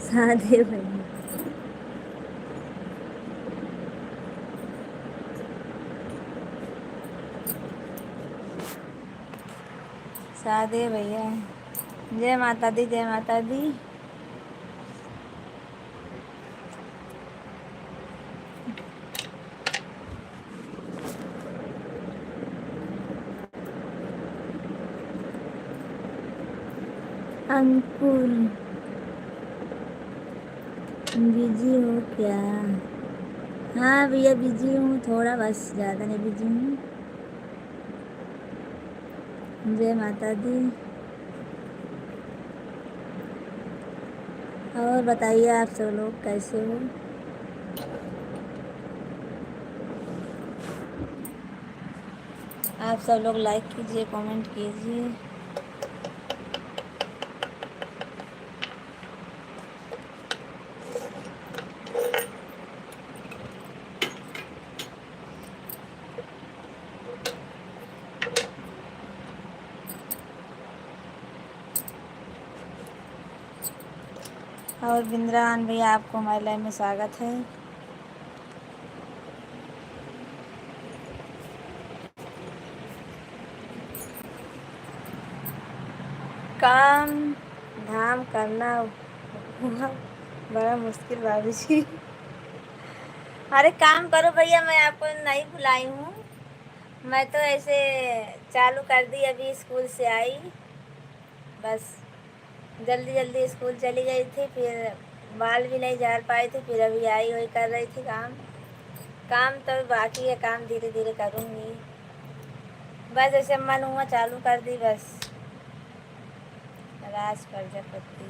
सादे भैया। सादे भैया। जय माता दी, जय माता दी। अंकुर, बिजी हो क्या? हाँ भैया बिजी हूँ थोड़ा, बस ज़्यादा नहीं बिजी हूँ। जय माता दी। और बताइए आप सब लोग कैसे हो? आप सब लोग लाइक कीजिए, कमेंट कीजिए। और बिंद्रान भैया, आपको हमारे लाइव में स्वागत है। काम धाम करना हुआ बड़ा मुश्किल भाभी जी। अरे काम करो भैया, मैं आपको नहीं बुलाई हूँ। मैं तो ऐसे चालू कर दी, अभी स्कूल से आई, बस जल्दी जल्दी स्कूल चली गई थी, फिर बाल भी नहीं झाड़ पाई थी, फिर अभी आई वही कर रही थी काम। काम तो बाकी है, काम धीरे धीरे करूँगी। बस ऐसे मन हुआ चालू कर दी बस। राज प्रजापति।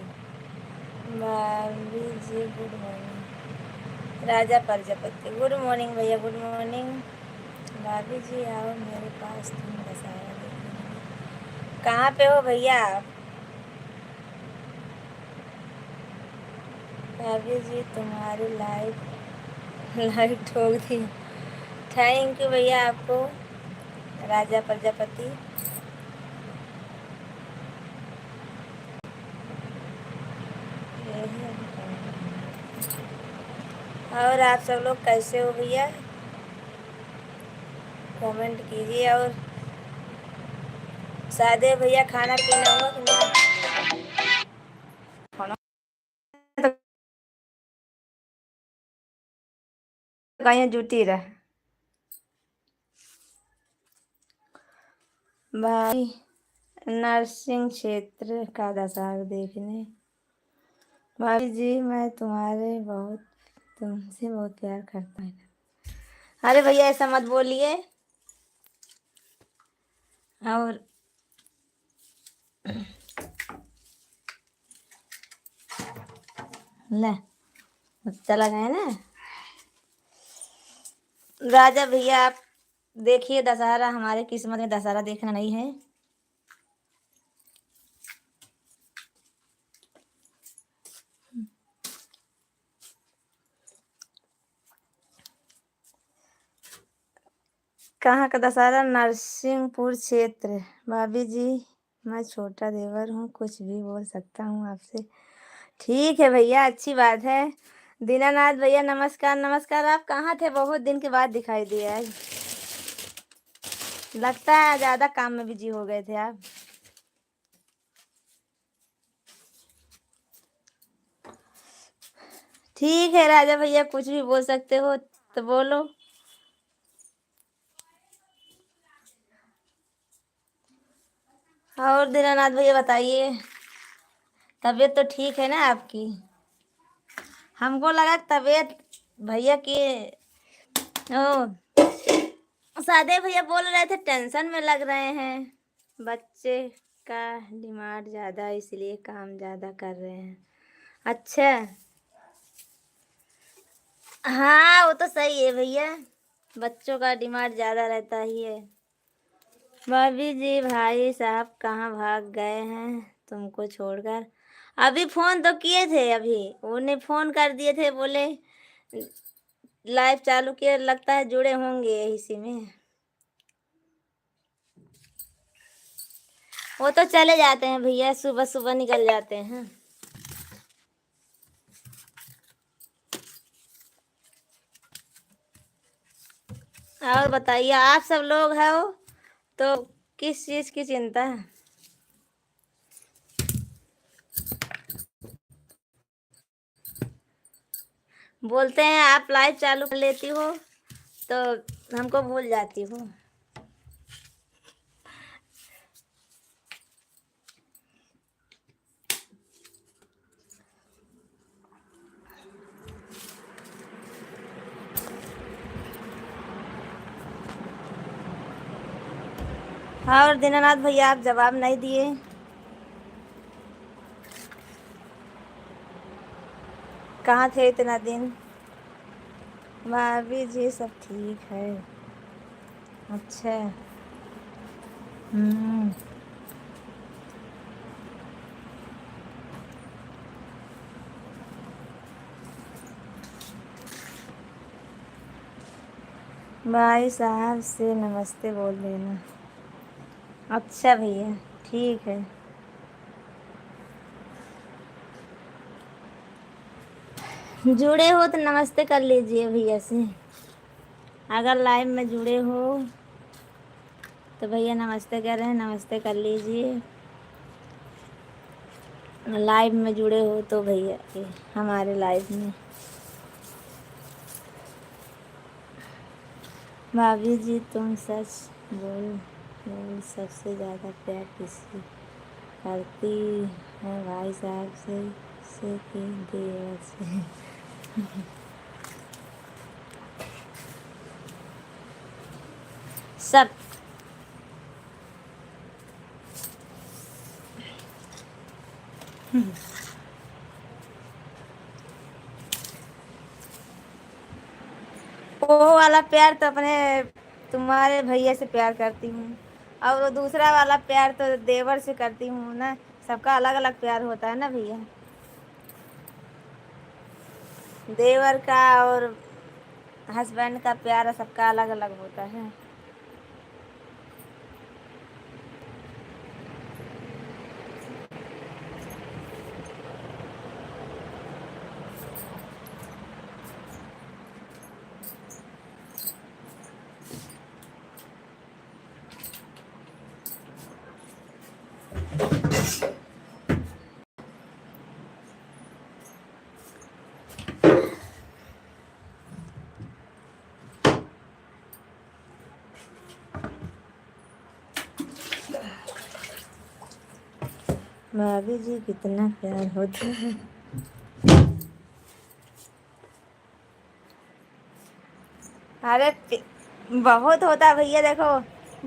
भाभी जी गुड मॉर्निंग। राजा प्रजापति गुड मॉर्निंग भैया, गुड मॉर्निंग। भाभी जी आओ मेरे पास, तुम दशहरा देखने। कहाँ पे हो भैया आप? भाभी जी तुम्हारी लाइट ठोक दी। थैंक यू भैया आपको, राजा प्रजापति। और आप सब लोग कैसे हो भैया? कमेंट कीजिए। और सादे भैया खाना पीना हुआ कि नहीं? खाना तो कहीं जुटी रहे भाई। नर्सिंग क्षेत्र का दशहरा देखने। भाभी जी मैं तुमसे बहुत प्यार करता हूँ। अरे भैया ऐसा मत बोलिए। और ले चला गया ना। राजा भैया आप देखिए, दशहरा हमारे किस्मत में दशहरा देखना नहीं है। कहाँ का दशहरा? नरसिंहपुर क्षेत्र। भाभी जी मैं छोटा देवर हूँ, कुछ भी बोल सकता हूँ आपसे। ठीक है भैया, अच्छी बात है। दीनानाथ भैया नमस्कार। नमस्कार, आप कहाँ थे? बहुत दिन के बाद दिखाई दिया है। लगता है ज्यादा काम में बिजी हो गए थे आप। ठीक है राजा भैया, कुछ भी बोल सकते हो तो बोलो। और दीनानाथ भैया बताइए, तबीयत तो ठीक है ना आपकी? हमको लगा तबीयत भैया की ओ, सादे भैया बोल रहे थे टेंशन में लग रहे हैं। बच्चे का डिमांड ज़्यादा है, इसलिए काम ज़्यादा कर रहे हैं। अच्छा। हाँ वो तो सही है भैया, बच्चों का डिमांड ज़्यादा रहता ही है। भाभी जी भाई साहब कहाँ भाग गए हैं तुमको छोड़कर? अभी फोन तो किए थे, अभी उन्हें फोन कर दिए थे, बोले लाइव चालू किए, लगता है जुड़े होंगे इसी में। वो तो चले जाते हैं भैया, सुबह सुबह निकल जाते हैं। और बताइए, आप सब लोग हो तो किस चीज़ की चिंता है? बोलते हैं आप लाइव चालू कर लेती हो तो हमको भूल जाती हो। हाँ, और दीनानाथ भैया आप जवाब नहीं दिए। कहाँ थे इतना दिन? भाभी जी सब ठीक है। अच्छा। हम्म। भाई साहब से नमस्ते बोल देना। अच्छा भैया, ठीक है। जुड़े हो तो नमस्ते कर लीजिए भैया से। अगर लाइव में जुड़े हो तो भैया नमस्ते कर रहे हैं, नमस्ते कर लीजिए। लाइव में जुड़े हो तो भैया हमारे लाइव में। भाभी जी तुम सच बोल बोल सबसे ज़्यादा प्यार किसी करती है? भाई साहब से कि देवर से? सब। वो वाला प्यार तो अपने तुम्हारे भैया से प्यार करती हूँ, और वो दूसरा वाला प्यार तो देवर से करती हूँ ना। सबका अलग अलग प्यार होता है ना भैया। देवर का और हस्बैंड का प्यार सबका अलग अलग होता है। भाभी जी कितना प्यार होता है। अरे बहुत होता है भैया। देखो,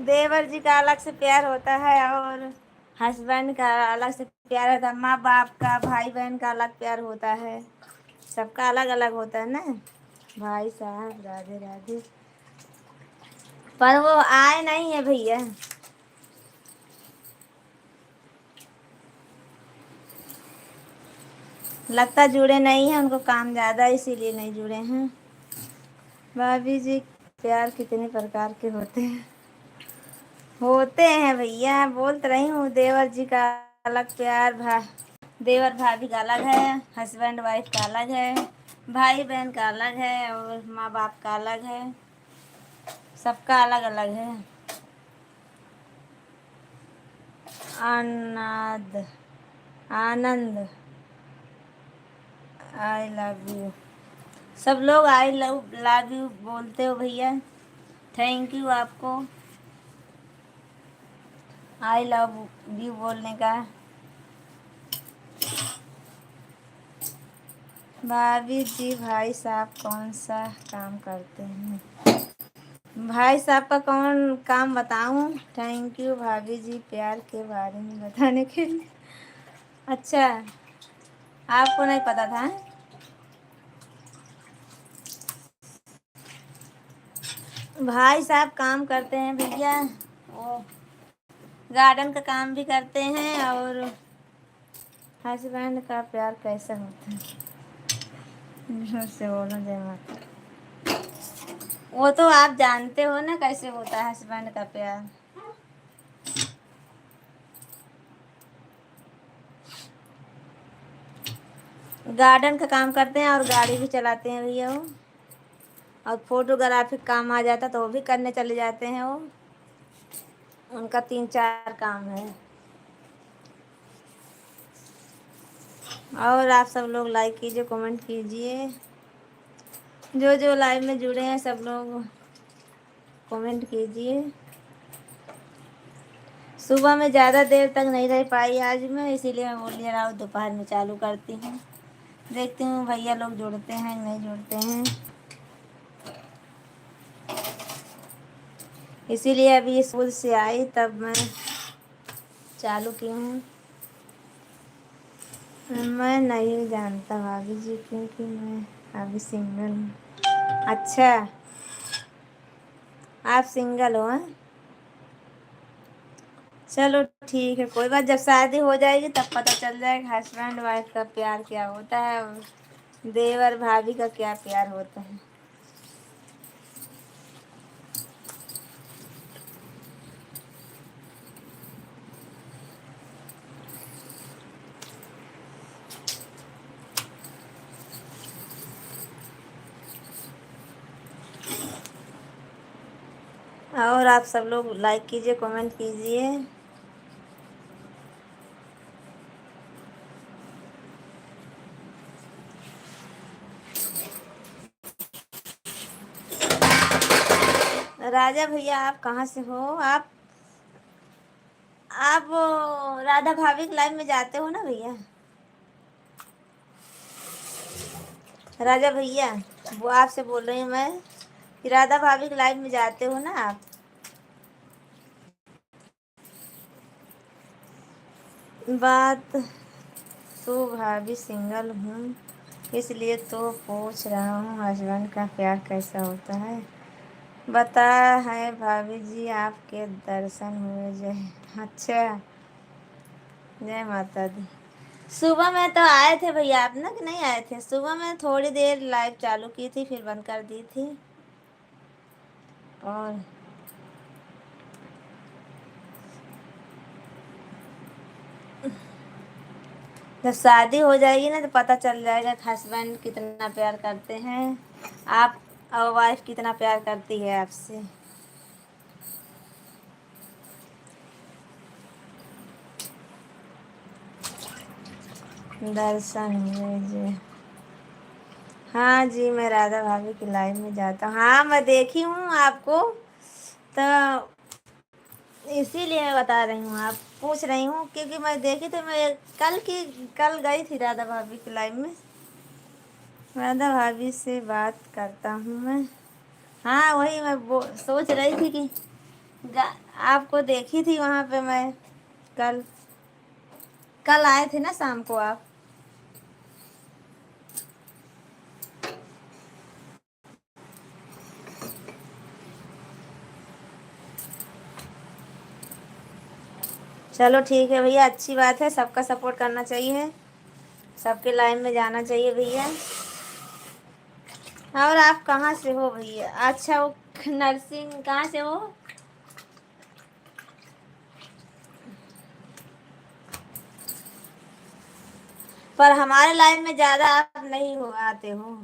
देवर जी का अलग से प्यार होता है और हस्बैंड का अलग से प्यार होता है। माँ बाप का, भाई बहन का अलग प्यार होता है। सबका अलग अलग होता है ना। भाई साहब राधे राधे। पर वो आए नहीं है भैया। लगता जुड़े नहीं है, उनको काम ज़्यादा इसीलिए नहीं जुड़े हैं। भाभी जी प्यार कितने प्रकार के होते हैं? होते हैं भैया, बोल तो रही हूँ। देवर जी का अलग प्यार, देवर भाभी का अलग है, हस्बैंड वाइफ का अलग है, भाई बहन का अलग है, और माँ बाप का अलग है। सबका अलग अलग है। आनंद, आनंद, आई लव यू। सब लोग आई लव यू बोलते हो भैया। थैंक यू आपको आई लव यू बोलने का। भाभी जी भाई साहब कौन सा काम करते हैं? भाई साहब का कौन काम बताऊं? थैंक यू भाभी जी प्यार के बारे में बताने के लिए। अच्छा, आपको नहीं पता था? भाई साहब काम करते हैं भैया, वो गार्डन का काम भी करते हैं। और हस्बैंड का प्यार कैसा होता है? जोर से बोलो जय माता। वो तो आप जानते हो ना कैसे होता है हस्बैंड का प्यार। गार्डन का काम करते हैं और गाड़ी भी चलाते हैं भैया वो। और फोटोग्राफिक काम आ जाता तो वो भी करने चले जाते हैं वो। उनका 3-4 काम है। और आप सब लोग लाइक कीजिए, कमेंट कीजिए। जो जो लाइव में जुड़े हैं सब लोग कमेंट कीजिए। सुबह में ज़्यादा देर तक नहीं रह पाई आज मैं, इसीलिए मैं बोल रहा हूँ दोपहर में चालू करती हूँ। देखती हूँ भैया लोग जुड़ते हैं नहीं जुड़ते हैं, इसीलिए अभी स्कूल से आई तब मैं चालू की हूँ। मैं नहीं जानता भाभी जी, क्योंकि मैं अभी सिंगल हूँ। अच्छा, आप सिंगल हो? हैं, चलो ठीक है, कोई बात। जब शादी हो जाएगी तब पता चल जाएगा हस्बैंड वाइफ का प्यार क्या होता है और देवर भाभी का क्या प्यार होता है। और आप सब लोग लाइक कीजिए, कमेंट कीजिए। राजा भैया आप कहाँ से हो? आप वो राधा भाभी के लाइव में जाते हो ना भैया? राजा भैया, वो आपसे बोल रही हूँ मैं कि राधा भाभी के लाइव में जाते हो ना आप? बात तो भाभी सिंगल हूँ, इसलिए तो पूछ रहा हूँ हस्बैंड का प्यार कैसा होता है। बता है भाभी जी, आपके दर्शन हुए जय। अच्छा, जय माता दी। सुबह में तो आए थे भैया आप ना, कि नहीं आए थे? सुबह में थोड़ी देर लाइव चालू की थी फिर बंद कर दी थी। और जब शादी हो जाएगी ना तो पता चल जाएगा हस्बैंड कितना प्यार करते हैं आप, और वाइफ कितना प्यार करती है आपसे। दर्शन हुए जी। हाँ जी, मैं राधा भाभी की लाइव में जाता हूँ। हाँ, मैं देखी हूँ आपको, तो इसीलिए मैं बता रही हूँ, आप पूछ रही हूँ क्योंकि मैं देखी तो मैं कल गई थी राधा भाभी की लाइव में। राधा भाभी से बात करता हूँ मैं। हाँ, वही मैं सोच रही थी कि आपको देखी थी वहाँ पे मैं। कल कल आए थे ना शाम को आप? चलो ठीक है भैया, अच्छी बात है, सबका सपोर्ट करना चाहिए, सबके लाइन में जाना चाहिए भैया। और आप कहाँ से हो भैया? अच्छा, वो नर्सिंग कहाँ से हो? पर हमारे लाइन में ज़्यादा आप नहीं हो आते हो।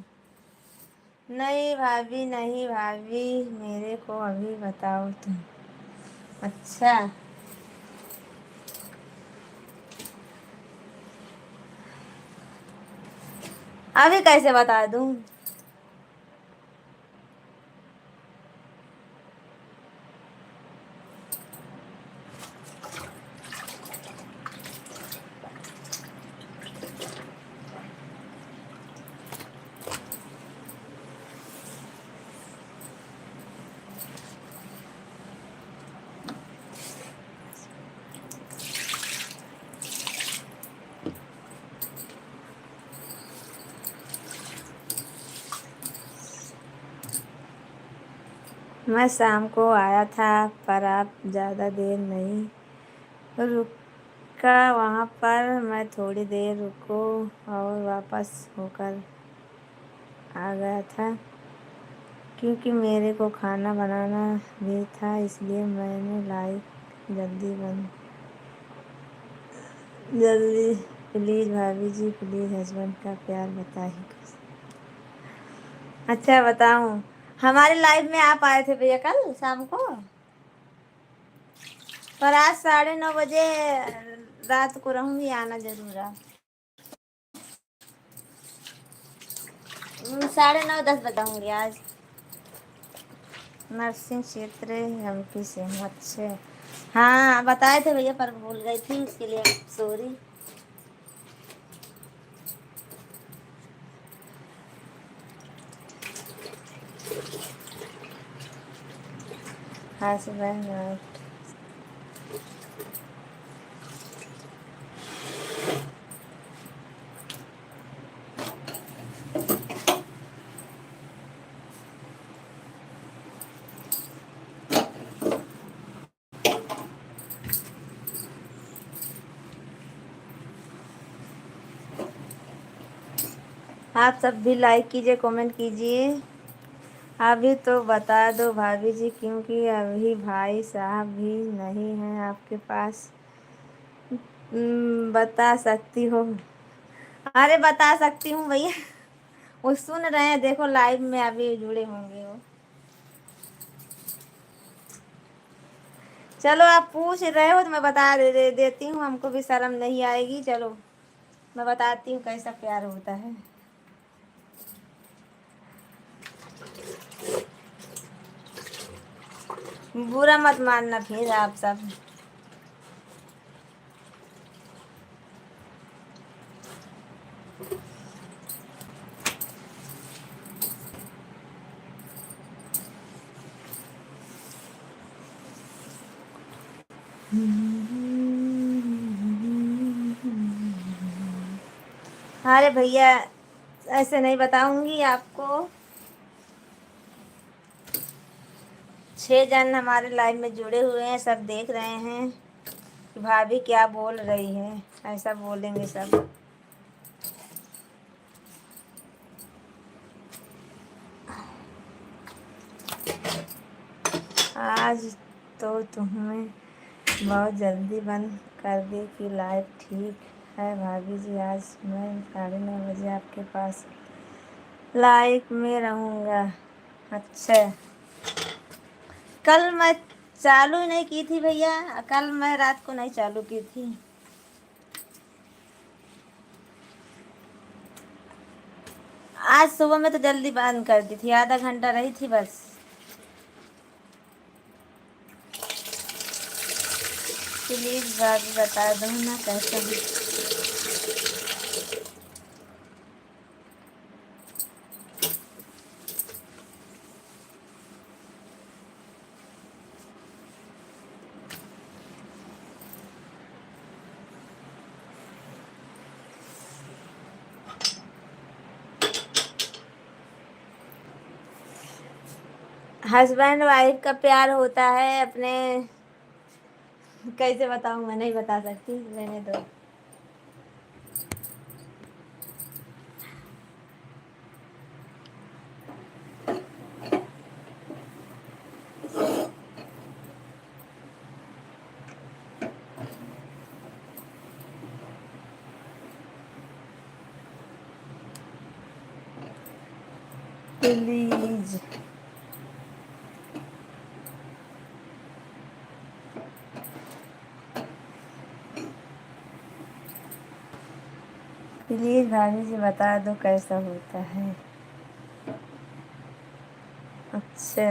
नहीं भाभी, नहीं भाभी, मेरे को अभी बताओ तुम। अच्छा, अभी कैसे बता दूँ? मैं शाम को आया था पर आप ज़्यादा देर नहीं रुका वहाँ पर, मैं थोड़ी देर रुको और वापस होकर आ गया था क्योंकि मेरे को खाना बनाना भी था, इसलिए मैंने लाइट जल्दी। प्लीज़ भाभी जी, प्लीज़ हस्बैंड का प्यार बताइए। अच्छा बताऊँ, हमारे लाइव में आप आए थे भैया कल शाम को, पर आज 9:30 बजे रात को रहूंगी, आना जरूर आप। 9:30-10 बताऊंगी आज। नर्सिंग क्षेत्र एमपी से हूँ। अच्छे, हाँ बताए थे भैया पर भूल गई थी, उसके लिए सॉरी। हाँ सुबह। आप सब भी लाइक कीजिए, कमेंट कीजिए। अभी तो बता दो भाभी जी, क्योंकि अभी भाई साहब भी नहीं हैं आपके पास। बता सकती हो? अरे बता सकती हूँ भैया, वो सुन रहे हैं, देखो लाइव में अभी जुड़े होंगे वो। चलो आप पूछ रहे हो तो मैं बता देती हूँ, हमको भी शर्म नहीं आएगी। चलो मैं बताती हूँ कैसा प्यार होता है। बुरा मत मानना फिर आप सब। अरे भैया ऐसे नहीं बताऊंगी आपको। 6 जन हमारे लाइव में जुड़े हुए हैं, सब देख रहे हैं कि भाभी क्या बोल रही है, ऐसा बोलेंगे सब। आज तो तुम्हें बहुत जल्दी बंद कर दी कि लाइव। ठीक है भाभी जी, आज मैं 9:30 बजे आपके पास लाइव में रहूँगा। अच्छा, कल मैं चालू नहीं की थी भैया, कल मैं रात को नहीं चालू की थी। आज सुबह में तो जल्दी बंद कर दी थी, आधा घंटा रही थी बस। प्लीज भाभी बता दो ना कैसा है। हस्बैंड वाइफ का प्यार होता है अपने, कैसे बताऊँ, मैं नहीं बता सकती, रहने दो। प्लीज प्लीज भाभी जी बता दो कैसा होता है। अच्छा,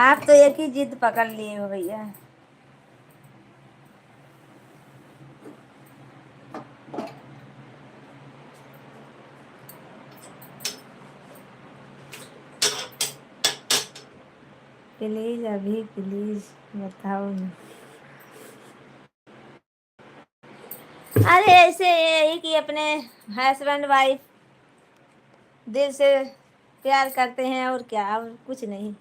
आप तो एक ही जिद पकड़ लिए हो भैया। प्लीज अभी प्लीज बताओ ना। अरे ऐसे यही कि अपने हस्बैंड वाइफ दिल से प्यार करते हैं, और क्या, और कुछ नहीं।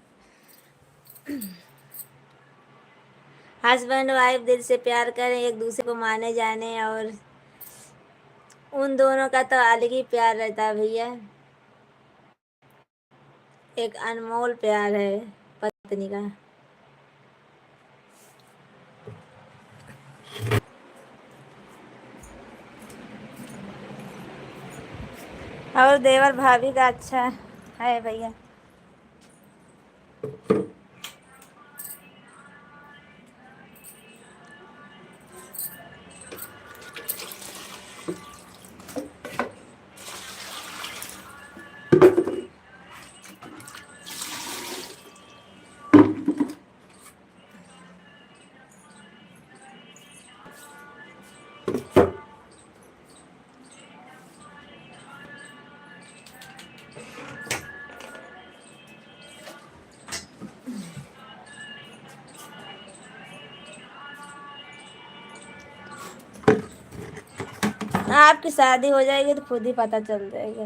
हस्बैंड वाइफ दिल से प्यार करें, एक दूसरे को माने जाने, और उन दोनों का तो अलग ही प्यार रहता है भैया। एक अनमोल प्यार है पत्नी का। और देवर भाभी का अच्छा है भैया। आपकी शादी हो जाएगी तो खुद ही पता चल जाएगा।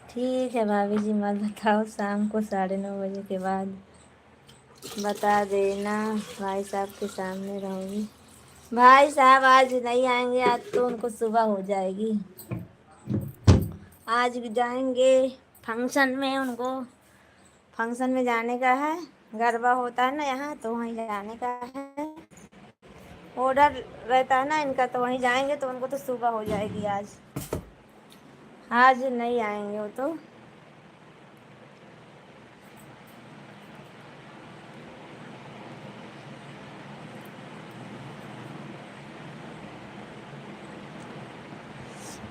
ठीक है भाभी जी, मत बताओ, शाम को 9:30 बजे के बाद बता देना। भाई साहब के सामने रहूँगी। भाई साहब आज नहीं आएंगे, आज तो उनको सुबह हो जाएगी। आज जाएंगे फंक्शन में, उनको फंक्शन में जाने का है। गरबा होता है ना यहाँ, तो वहीं जाने का है। ऑर्डर रहता है ना इनका, तो वहीं जाएंगे, तो उनको तो सुबह हो जाएगी आज। आज नहीं आएंगे वो तो।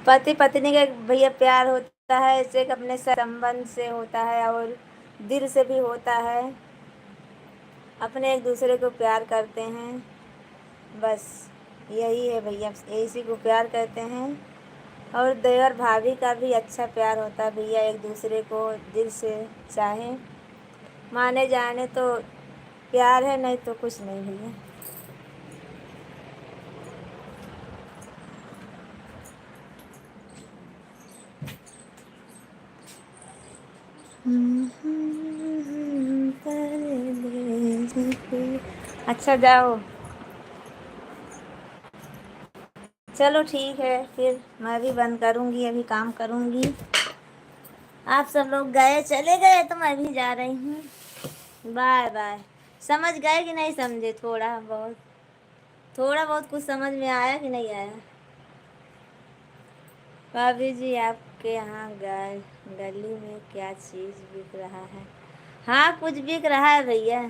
पति पत्नी का भैया प्यार होता है, ऐसे अपने संबंध से होता है और दिल से भी होता है। अपने एक दूसरे को प्यार करते हैं, बस यही है भैया, इसी को प्यार करते हैं। और देवर भाभी का भी अच्छा प्यार होता है भैया, एक दूसरे को दिल से चाहे, माने जाने तो प्यार है, नहीं तो कुछ नहीं भैया। अच्छा जाओ, चलो ठीक है, फिर मैं भी बंद करूँगी, अभी काम करूँगी। आप सब लोग गए, चले गए, तो मैं भी जा रही हूँ। Bye bye. समझ गए कि नहीं समझे? थोड़ा बहुत, थोड़ा बहुत कुछ समझ में आया कि नहीं आया? भाभी जी आपके यहाँ गली में क्या चीज़ बिक रहा है? हाँ कुछ बिक रहा है भैया।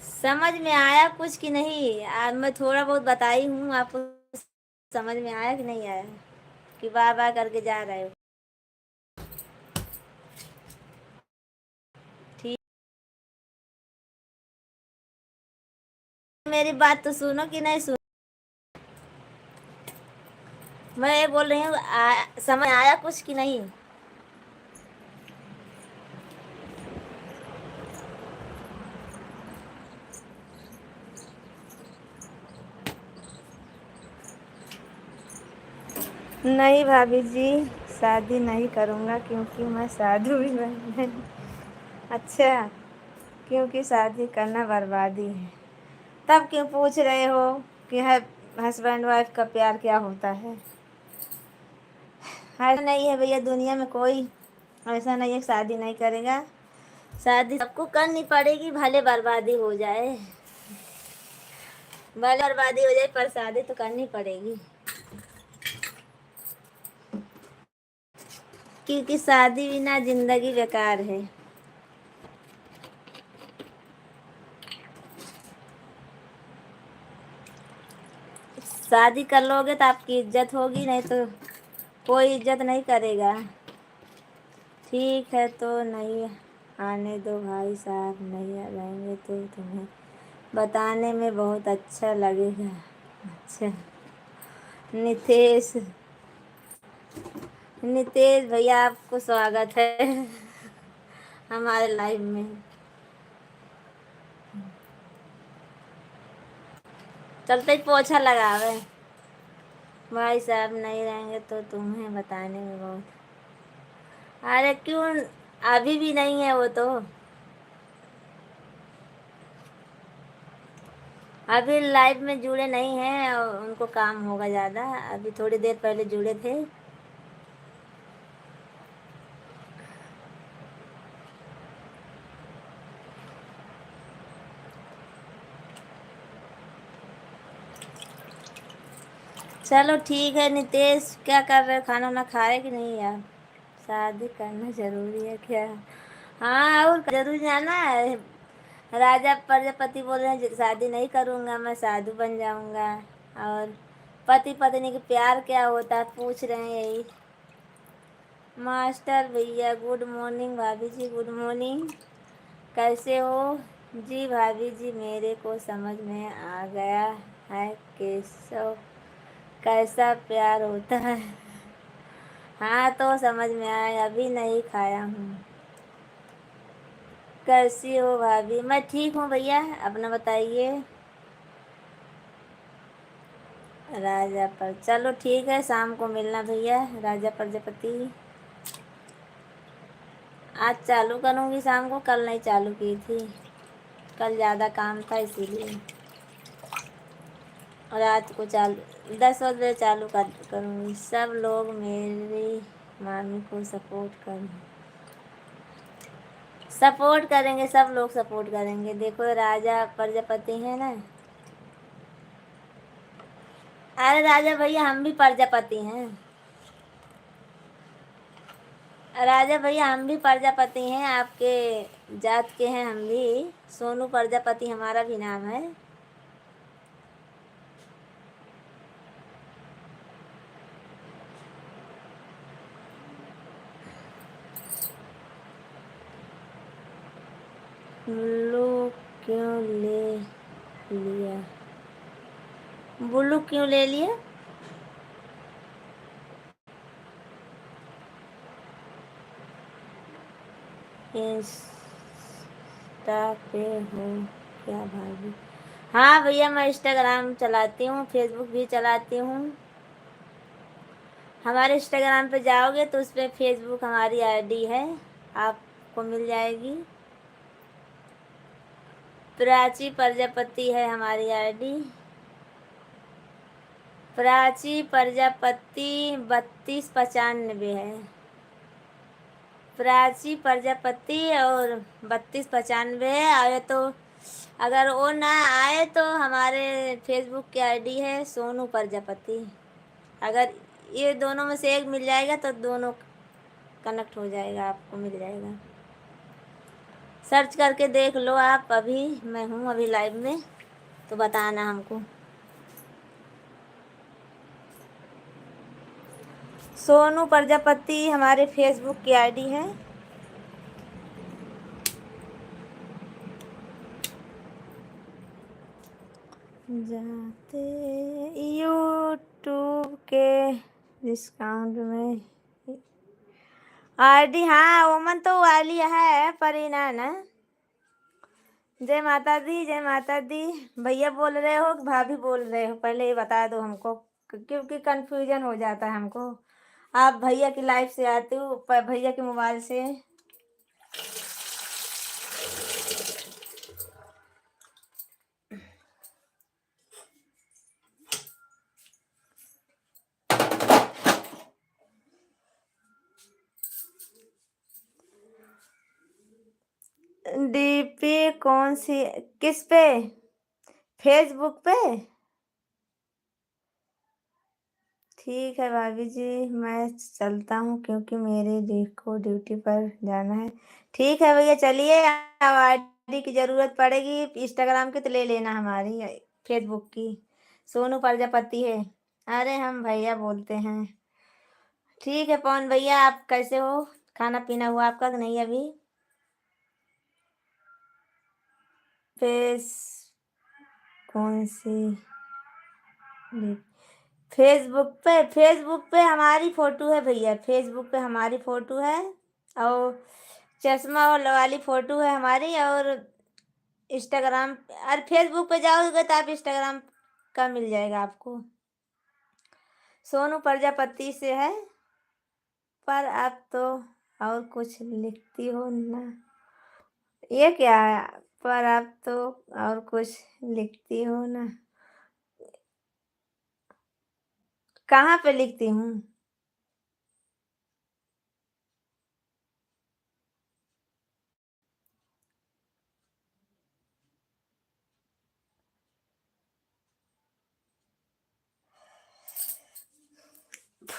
समझ में आया कुछ कि नहीं? मैं थोड़ा बहुत बताई हूँ आपको, समझ में आया कि नहीं आया? कि बार बार करके जा रहे हो? ठीक, मेरी बात तो सुनो कि नहीं सुनो। मैं ये बोल रही हूँ, समझ आया कुछ कि नहीं? नहीं भाभी जी, शादी नहीं करूँगा, क्योंकि मैं साधु भी नहीं। अच्छा, क्योंकि शादी करना बर्बादी है। तब क्यों पूछ रहे हो कि है हस्बैंड वाइफ का प्यार क्या होता है? ऐसा नहीं है भैया, दुनिया में कोई ऐसा नहीं है शादी नहीं करेगा। शादी सबको करनी पड़ेगी, भले बर्बादी हो जाए, भले बर्बादी हो जाए, पर शादी तो करनी पड़ेगी। क्योंकि शादी बिना जिंदगी बेकार है। शादी कर लोगे तो आपकी इज्जत होगी, नहीं तो कोई इज्जत नहीं करेगा। ठीक है, तो नहीं आने दो भाई साहब, नहीं रहेंगे तो तुम्हें बताने में बहुत अच्छा लगेगा। अच्छा, नितेश, नितेश भैया आपको स्वागत है हमारे लाइव में। चलते ही पोछा लगावे। भाई साहब नहीं रहेंगे तो तुम्हें बताने में बहुत। अरे क्यों, अभी भी नहीं है वो तो। अभी लाइव में जुड़े नहीं हैं, और उनको काम होगा ज़्यादा। अभी थोड़ी देर पहले जुड़े थे। चलो ठीक है नितेश, क्या कर रहे हो? खाना वाना खाए कि नहीं यार? शादी करना जरूरी है क्या? हाँ, और जरूर जाना है। राजा प्रजापति बोल रहे हैं शादी नहीं करूँगा, मैं साधु बन जाऊँगा। और पति पत्नी के प्यार क्या होता है पूछ रहे हैं यही। मास्टर भैया गुड मॉर्निंग, भाभी जी गुड मॉर्निंग, कैसे हो? जी भाभी जी, मेरे को समझ में आ गया है केशव कैसा प्यार होता है। हाँ तो समझ में आया, अभी नहीं खाया हूँ। कैसी हो भाभी? मैं ठीक हूँ भैया, अपना बताइए। राजा पर चलो ठीक है, शाम को मिलना भैया। राजा प्रजापति आज चालू करूँगी शाम को, कल नहीं चालू की थी, कल ज़्यादा काम था इसीलिए। और रात को चालू 10 बजे चालू करूँगी। सब लोग मेरी मामी को सपोर्ट करेंगे, सब लोग सपोर्ट करेंगे। देखो राजा प्रजापति है ना। अरे राजा भैया हम भी प्रजापति हैं। राजा भैया हम भी प्रजापति हैं, आपके जात के हैं हम भी। सोनू प्रजापति हमारा भी नाम है। ब्लू क्यों ले लिया? ब्लू क्यों ले लिया? इंस्टा पे हो क्या भाभी? हाँ भैया, मैं इंस्टाग्राम चलाती हूँ, फेसबुक भी चलाती हूँ। हमारे इंस्टाग्राम पे जाओगे तो उस पर फेसबुक हमारी आईडी है, आपको मिल जाएगी। प्राची प्रजापति है हमारी आईडी। प्राची प्रजापति 3295 है। प्राची प्रजापति और 3295 है। और तो अगर वो ना आए तो हमारे फेसबुक की आईडी है सोनू प्रजापति। अगर ये दोनों में से एक मिल जाएगा तो दोनों कनेक्ट हो जाएगा, आपको मिल जाएगा। सर्च करके देख लो आप, अभी मैं हूँ अभी लाइव में, तो बताना हमको। सोनू प्रजापति हमारे फेसबुक की आईडी है। जाते यूट्यूब के डिस्काउंट में आईडी, हाँ ओमन तो वाली है पर ना ना। जय माता दी, जय माता दी। भैया बोल रहे हो कि भाभी बोल रहे हो, पहले ये बता दो हमको, क्योंकि कंफ्यूजन हो जाता है हमको। आप भैया की लाइफ से आते हो, भैया के मोबाइल से। डीपी कौन सी? किस पे? फेसबुक पे? ठीक है भाभी जी, मैं चलता हूँ क्योंकि मेरे डी को ड्यूटी पर जाना है। ठीक है भैया चलिए, अब आईडी की ज़रूरत पड़ेगी इंस्टाग्राम की तो ले लेना हमारी, फेसबुक की सोनू प्रजापति है। अरे हम भैया बोलते हैं। ठीक है पवन भैया, आप कैसे हो? खाना पीना हुआ आपका कि नहीं अभी? फेस कौन सी? फेसबुक पे हमारी फोटो है भैया, फेसबुक पे हमारी फोटो है। और चश्मा वाली फोटो है हमारी। और इंस्टाग्राम, और फेसबुक पे जाओगे तो आप इंस्टाग्राम का मिल जाएगा आपको। सोनू प्रजापति से है। पर आप तो और कुछ लिखती हो ना, ये क्या है? पर आप तो और कुछ लिखती हो ना, कहाँ पे लिखती हूँ?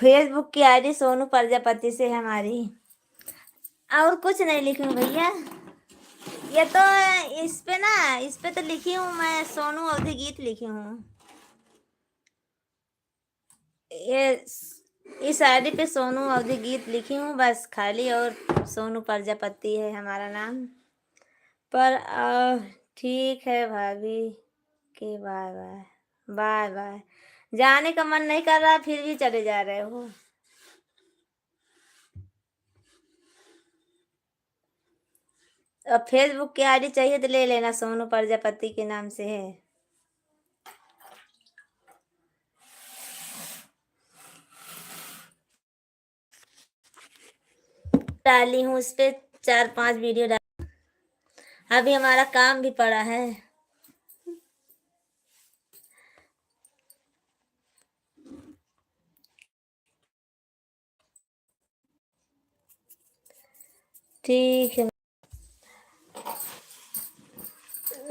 फेसबुक की आईडी सोनू प्रजापति से है हमारी। और कुछ नहीं लिखी हूँ भैया। ये तो इस पे तो लिखी हूँ मैं सोनू अवधि गीत लिखी हूँ। ये इस आईडी पे सोनू अवधि गीत लिखी हूँ बस खाली, और सोनू प्रजापति है हमारा नाम। पर ठीक है भाभी के बाय बाय बाय बाय। जाने का मन नहीं कर रहा फिर भी चले जा रहे हो। अब फेसबुक की आईडी चाहिए तो ले लेना, सोनू प्रजापति के नाम से है। डाली हूँ उस पे 4-5 वीडियो डाल। अभी हमारा काम भी पड़ा है। ठीक है,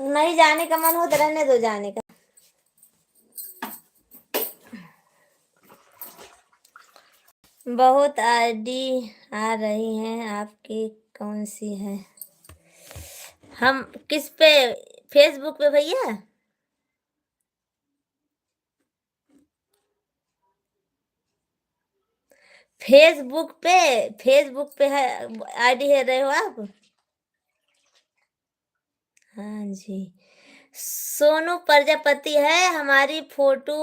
नहीं जाने का मन हो तो रहने दो जाने का। बहुत आईडी आ रही हैं, आपकी कौन सी है? हम किस पे? फेसबुक पे भैया। फेसबुक पे है आईडी है, रहे हो आप? हाँ जी, सोनू प्रजापति है। हमारी फोटो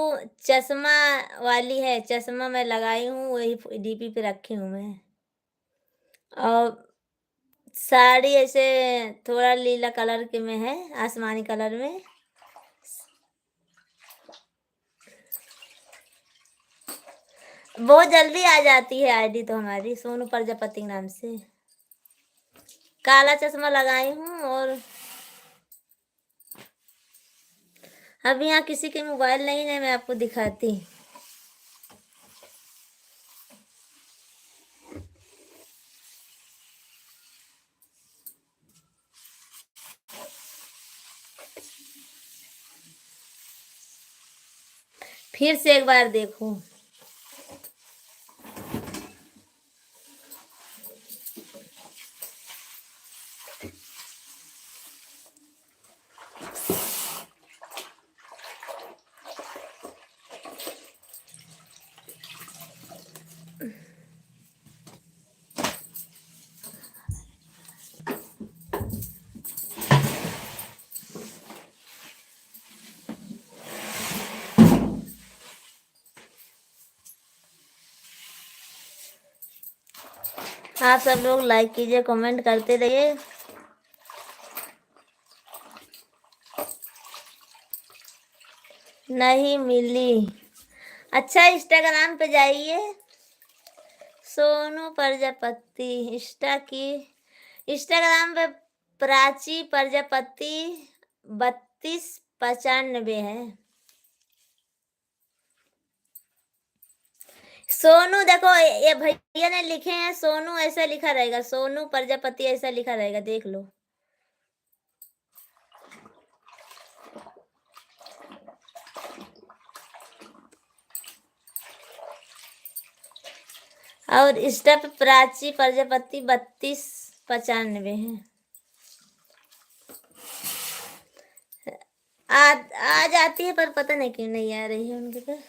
चश्मा वाली है, चश्मा मैं लगाई हूँ वही डीपी पे रखी हूँ मैं। और साड़ी ऐसे थोड़ा लीला कलर के में है, आसमानी कलर में। बहुत जल्दी आ जाती है आईडी तो हमारी सोनू प्रजापति के नाम से। काला चश्मा लगाई हूँ। और अभी यहाँ किसी के मोबाइल नहीं है, मैं आपको दिखाती। फिर से एक बार देखो। आप सब लोग लाइक कीजिए, कमेंट करते रहिए। नहीं मिली। अच्छा, इंस्टाग्राम पे जाइए, सोनू प्रजापति इंस्टाग्राम पे प्राची प्रजापति 3295 है। सोनू देखो, ये भैया ने लिखे हैं सोनू, ऐसा लिखा रहेगा, सोनू प्रजापति ऐसा लिखा रहेगा, देख लो। और इंस्टा पे प्राची प्रजापति 3295 है। आ जाती है पर पता नहीं क्यों नहीं आ रही है उनके पे।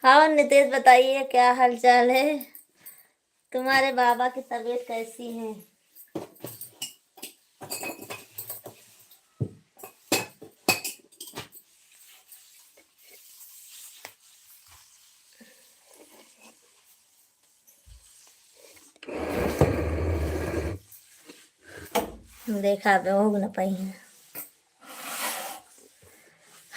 हाँ नितेश, बताइए क्या हाल चाल है? तुम्हारे बाबा की तबीयत कैसी है? देखा हो न पाई है।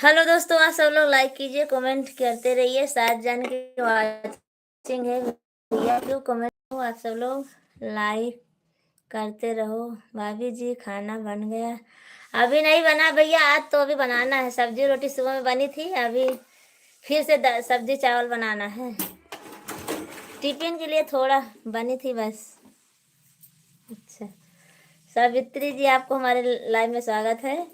हेलो दोस्तों, आप सब लोग लाइक कीजिए, कमेंट करते रहिए। 7 जन की वाचिंग है भैया, क्यों कमेंट हो आप सब लोग, लाइक करते रहो। भाभी जी खाना बन गया? अभी नहीं बना भैया, आज तो अभी बनाना है। सब्जी रोटी सुबह में बनी थी, अभी फिर से सब्जी चावल बनाना है। टिफिन के लिए थोड़ा बनी थी बस। अच्छा, सावित्री जी आपको हमारे लाइव में स्वागत है।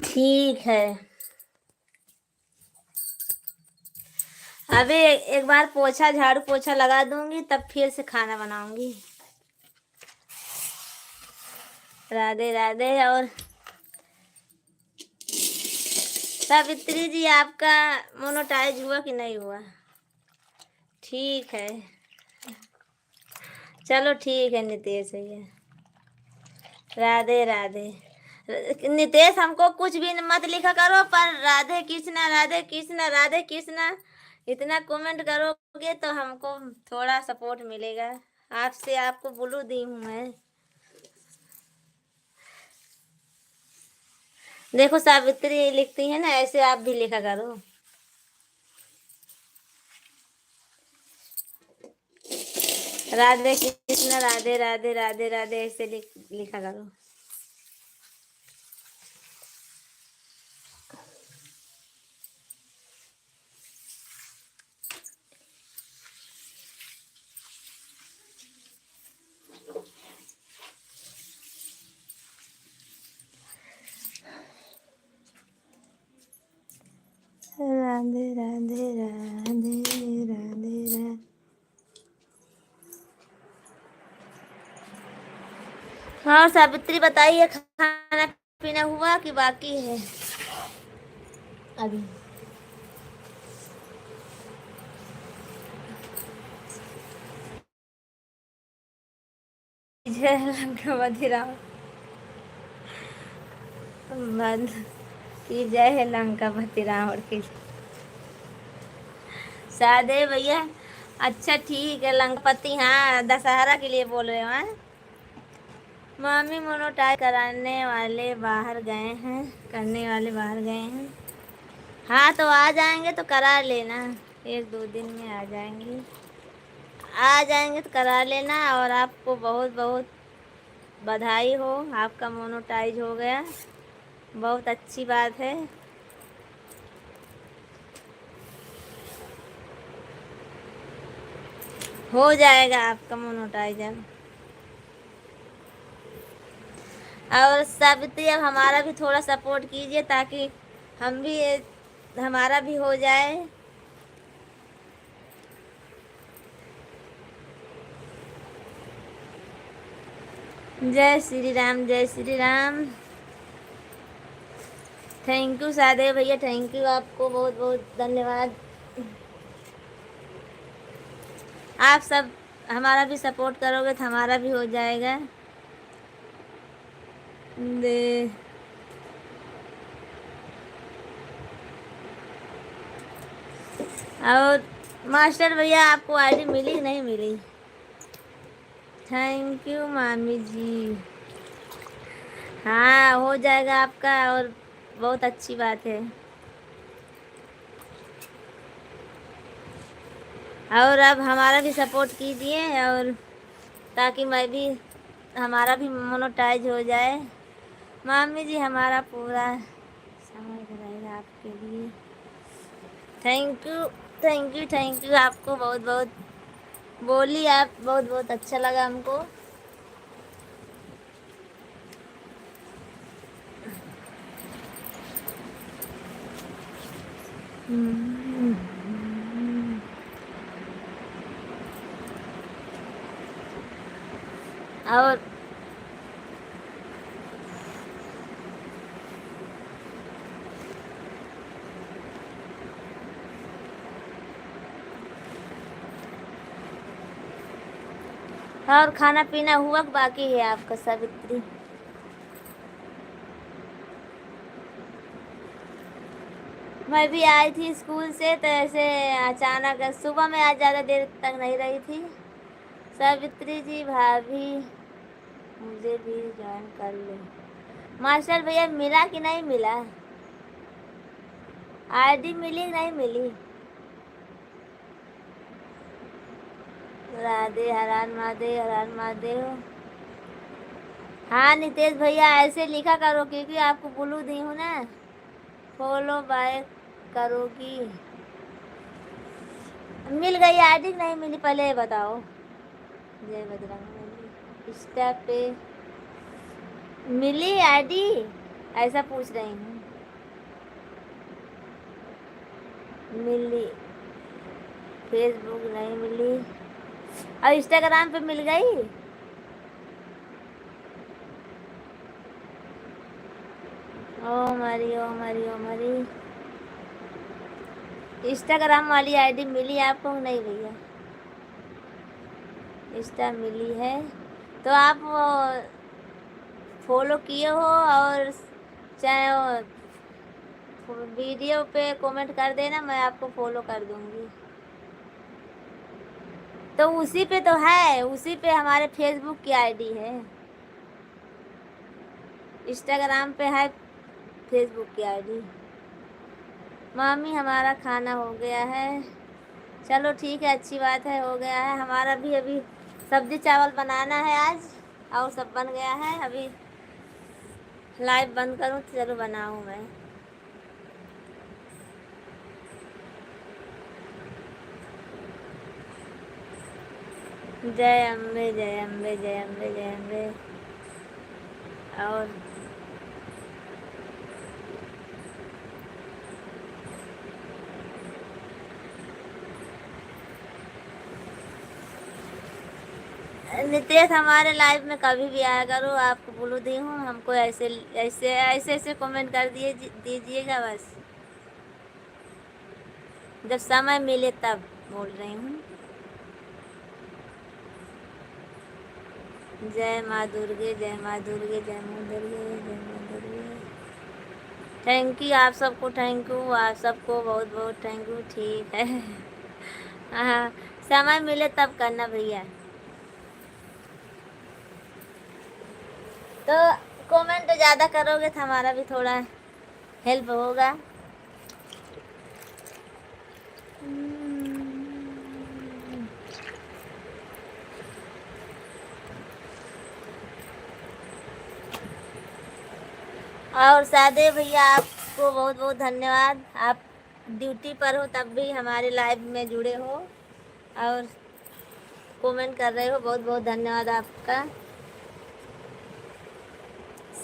ठीक है, अभी एक बार पोछा झाड़ू पोछा लगा दूंगी, तब फिर से खाना बनाऊंगी। राधे राधे। और सावित्री जी आपका मोनोटाइज हुआ कि नहीं हुआ? ठीक है, चलो ठीक है नितेश भैया। राधे राधे। नितेश हमको कुछ भी मत लिखा करो, पर राधे कृष्णा राधे कृष्णा राधे कृष्णा इतना कमेंट करोगे तो हमको थोड़ा सपोर्ट मिलेगा। आपसे आपको ब्लू दी हूँ मैं। देखो सावित्री लिखती है ना, ऐसे आप भी लिखा करो। राधे कृष्ण राधे राधे राधे राधे ऐसे लिखा करो। राधे राधे राधे राधे राधे। हाँ सावित्री बताइए, खाना पीना हुआ कि बाकी है अभी? जय लंका मधिरा बंद की जय है लंका पति रावण की। सादे भैया अच्छा ठीक है, लंकापति हाँ दशहरा के लिए बोल रहे हो? हाँ मम्मी मोनोटाइज कराने वाले बाहर गए हैं, करने वाले बाहर गए हैं। हाँ तो आ जाएंगे तो करा लेना, 1-2 दिन में आ जाएंगे। आ जाएंगे तो करा लेना। और आपको बहुत बहुत बधाई हो, आपका मोनोटाइज हो गया, बहुत अच्छी बात है। हो जाएगा आपका मोनोटाइज अब। और सावित्री अब हमारा भी थोड़ा सपोर्ट कीजिए, ताकि हम भी हमारा भी हो जाए। जय श्री राम, जय श्री राम। थैंक यू सादेव भैया, थैंक यू, आपको बहुत बहुत धन्यवाद। आप सब हमारा भी सपोर्ट करोगे तो हमारा भी हो जाएगा। दे और मास्टर भैया आपको आईडी मिली कि नहीं मिली? थैंक यू मामी जी। हाँ हो जाएगा आपका, और बहुत अच्छी बात है। और अब हमारा भी सपोर्ट कीजिए, और ताकि मैं भी हमारा भी मोनेटाइज हो जाए। मामी जी हमारा पूरा समय रहेगा आपके लिए। Thank you thank you thank you, आपको बहुत बहुत बोली, आप बहुत बहुत अच्छा लगा हमको। और और खाना पीना हुआ कि बाकी है आपका सावित्री? मैं भी आई थी स्कूल से तो ऐसे अचानक सुबह में आज ज़्यादा देर तक नहीं रही थी। सावित्री जी भाभी मुझे भी ज्वाइन कर लो। मास्टर भैया मिला कि नहीं मिला? आईडी मिली नहीं मिली? राधे हरान महादेव हरान महादेव। हाँ नितेश भैया ऐसे लिखा करो क्योंकि आपको ब्लू दी हूँ ना। फॉलो बैक करोगी। मिल गई आईडी नहीं मिली पहले ये बताओ। जय बजरंग। इंस्टा पे मिली आईडी ऐसा पूछ रही हूँ। मिली। फेसबुक नहीं मिली और इंस्टाग्राम पे मिल गई। ओ मरी ओ मरी ओ मरी। इंस्टाग्राम वाली आईडी मिली आपको नहीं भैया? इंस्टा मिली है तो आप वो फॉलो किए हो और चाहे वीडियो पे कमेंट कर देना मैं आपको फॉलो कर दूंगी। तो उसी पे तो है, उसी पे हमारे फेसबुक की आईडी है। इंस्टाग्राम पे है फेसबुक की आईडी। मामी हमारा खाना हो गया है। चलो ठीक है अच्छी बात है हो गया है। हमारा भी अभी सब्जी चावल बनाना है आज और सब बन गया है। अभी लाइव बंद करूँ तो चलो बनाऊँ मैं। जय अम्बे जय अम्बे जय अम्बे जय अम्बे। और नितेश हमारे लाइव में कभी भी आया करो। आपको बोलो दी हूँ हमको ऐसे ऐसे ऐसे ऐसे कमेंट कर दीजिएगा बस जब समय मिले तब बोल रही हूँ। जय माँ दुर्गे जय माँ दुर्गे जय माँ दुर्गे जय माँ दुर्गे। थैंक यू आप सबको थैंक यू आप सबको बहुत बहुत थैंक यू। ठीक है हाँ समय मिले तब करना भैया। तो कमेंट ज़्यादा करोगे तो हमारा भी थोड़ा हेल्प होगा। और सादे भैया आपको बहुत बहुत धन्यवाद। आप ड्यूटी पर हो तब भी हमारे लाइव में जुड़े हो और कमेंट कर रहे हो। बहुत बहुत धन्यवाद आपका।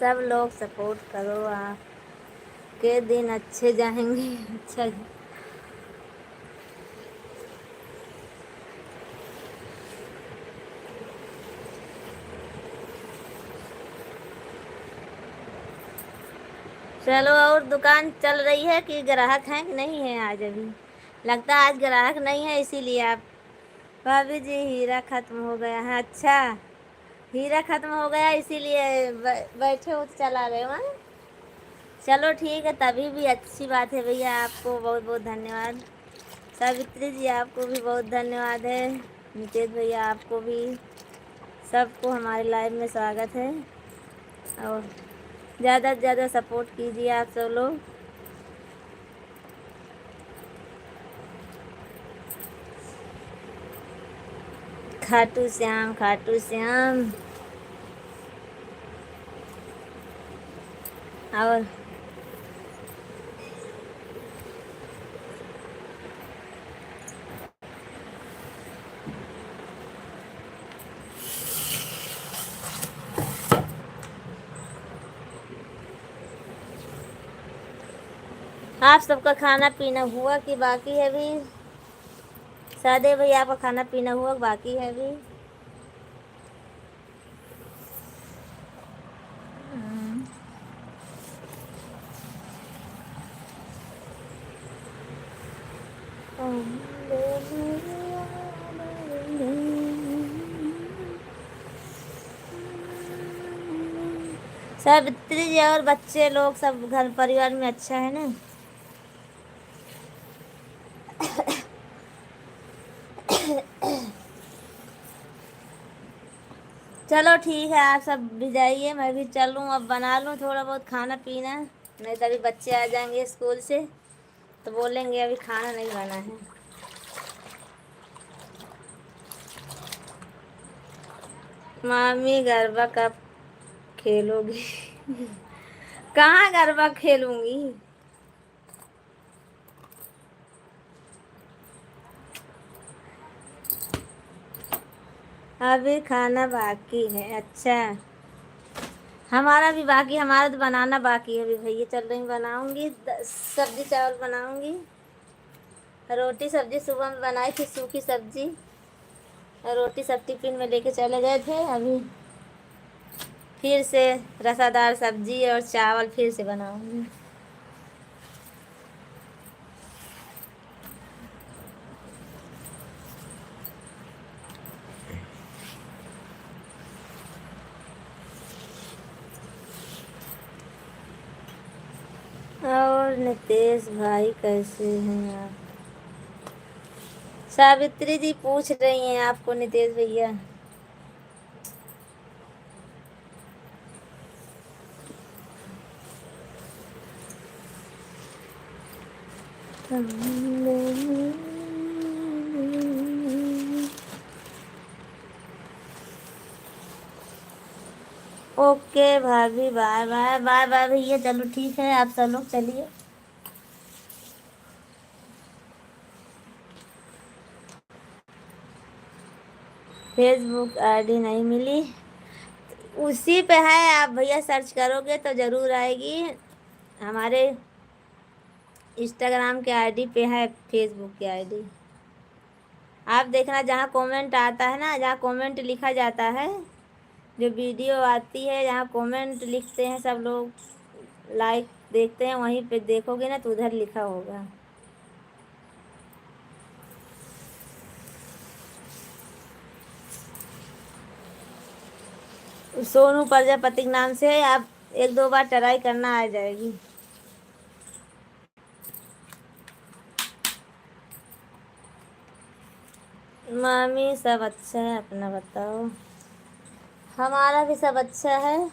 सब लोग सपोर्ट करो आपके दिन अच्छे जाएंगे। अच्छा चलो। और दुकान चल रही है कि ग्राहक हैं कि नहीं है? आज अभी लगता है आज ग्राहक नहीं है इसीलिए आप। भाभी जी हीरा ख़त्म हो गया है। अच्छा हीरा ख़त्म हो गया इसीलिए बैठे हो तो चला रहे हो हाँ? चलो ठीक है तभी भी अच्छी बात है भैया। आपको बहुत बहुत धन्यवाद। सावित्री जी आपको भी बहुत धन्यवाद है। नितेश भैया आपको भी। सबको हमारे लाइव में स्वागत है और ज़्यादा से ज़्यादा सपोर्ट कीजिए आप सब लोग। खाटू श्याम खाटू श्याम। और आप सबका खाना पीना हुआ कि बाकी है अभी? सादे भैया आपका खाना पीना हुआ बाकी है अभी? सावित्री जी और बच्चे लोग सब घर परिवार में अच्छा है ना? चलो ठीक है, आप सब भी जाइए, मैं भी चलूँ, अब बना लूँ थोड़ा बहुत खाना पीना, नहीं तो अभी बच्चे आ जाएंगे स्कूल से तो बोलेंगे अभी खाना नहीं बना है। मामी गरबा कब खेलोगी? कहाँ गरबा खेलूंगी? अभी खाना बाकी है। अच्छा, हमारा भी बाकी, हमारा तो बनाना बाकी है अभी भैया चल रही, बनाऊंगी सब्जी चावल बनाऊंगी, रोटी सब्जी सुबह में बनाई थी सूखी सब्जी, रोटी सब टिफिन में लेके चले गए थे, अभी फिर से रसादार सब्जी और चावल फिर से बनाऊंगी। और नितेश भाई कैसे हैं आप? सावित्री जी पूछ रही हैं आपको नितेश भैया। ओके भाभी, बाय बाय बाय बाय भैया, चलो ठीक है, आप सब लोग चलिए। फेसबुक आईडी नहीं मिली, उसी पे है, आप भैया सर्च करोगे तो ज़रूर आएगी। हमारे इंस्टाग्राम के आईडी पे है, फेसबुक की आईडी आप देखना, जहाँ कमेंट आता है ना, जहाँ कमेंट लिखा जाता है, जो वीडियो आती है जहाँ कमेंट लिखते हैं सब लोग, लाइक देखते हैं, वहीं पे देखोगे ना तो उधर लिखा होगा। सोनू प्रजापति के नाम से है, आप एक दो बार ट्राई करना, आ जाएगी। मामी सब अच्छा है, अपना बताओ। हमारा भी सब अच्छा है,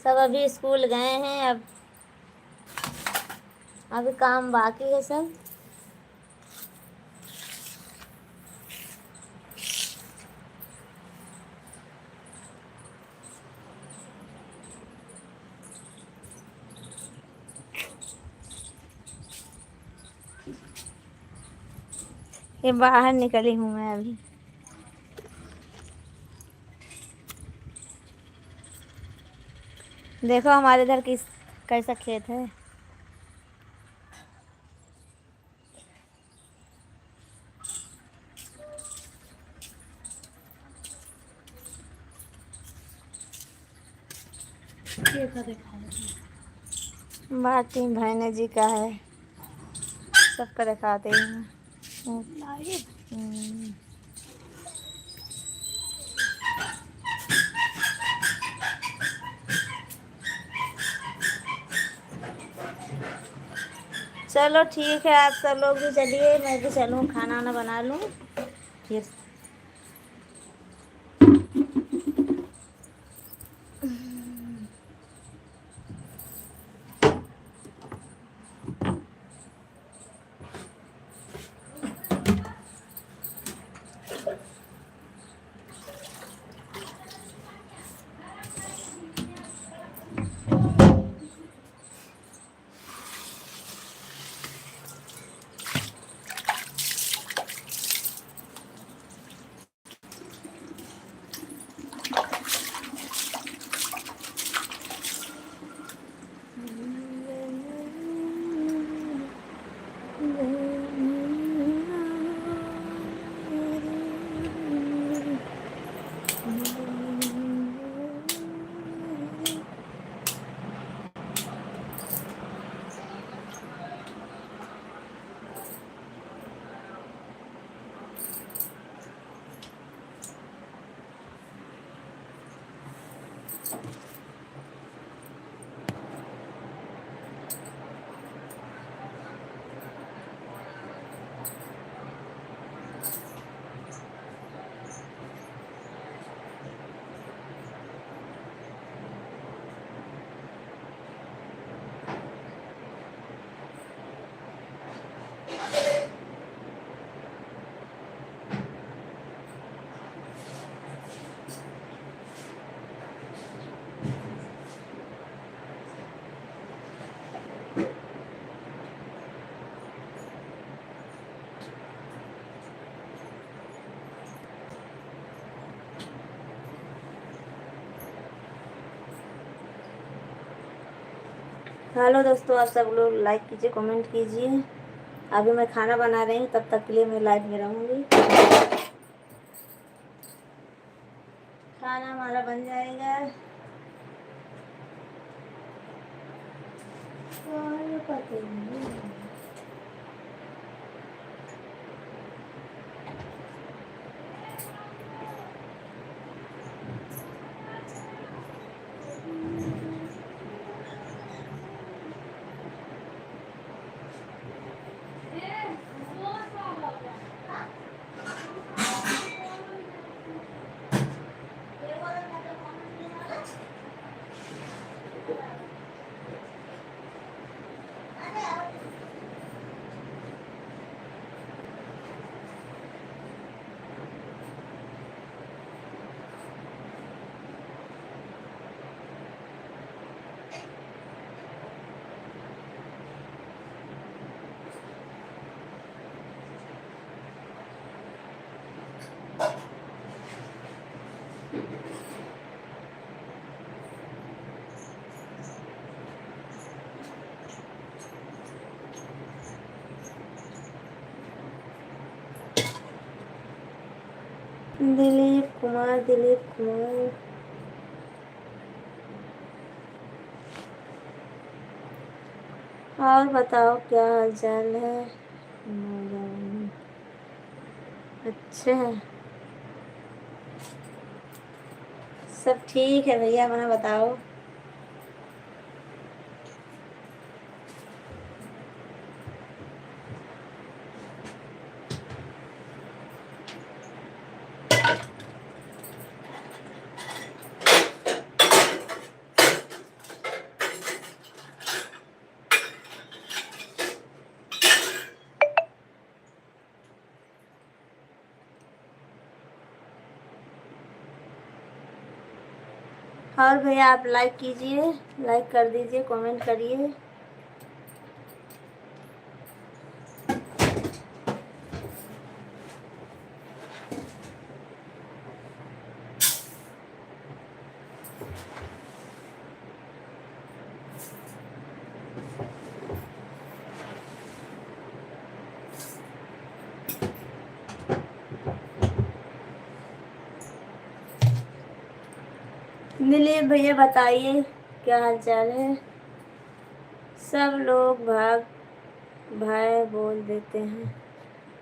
सब अभी स्कूल गए हैं, अब अभी काम बाकी है सब। ये बाहर निकली हूँ मैं अभी। देखो हमारे इधर किस कैसा खेत है। बाटी भाईने जी का है, सबका दिखाते हैं। हम्म। चलो ठीक है, आप सब लोग भी चलिए, मैं भी चलूँ खाना वाना बना लूँ फिर। हेलो दोस्तों, आप सब लोग लाइक कीजिए, कमेंट कीजिए। अभी मैं खाना बना रही हूँ, तब तक के लिए मैं लाइव में रहूँगी। खाना हमारा बन जाएगा। और पता नहीं। दिलीप कुमार, दिलीप कुमार। और बताओ क्या हाल चाल है? अच्छा, सब ठीक है भैया, अपना बताओ। और भैया आप लाइक कीजिए, लाइक कर दीजिए, कमेंट करिए। दिलीप भैया बताइए क्या हाल चाल है? सब लोग भाग भाई बोल देते हैं,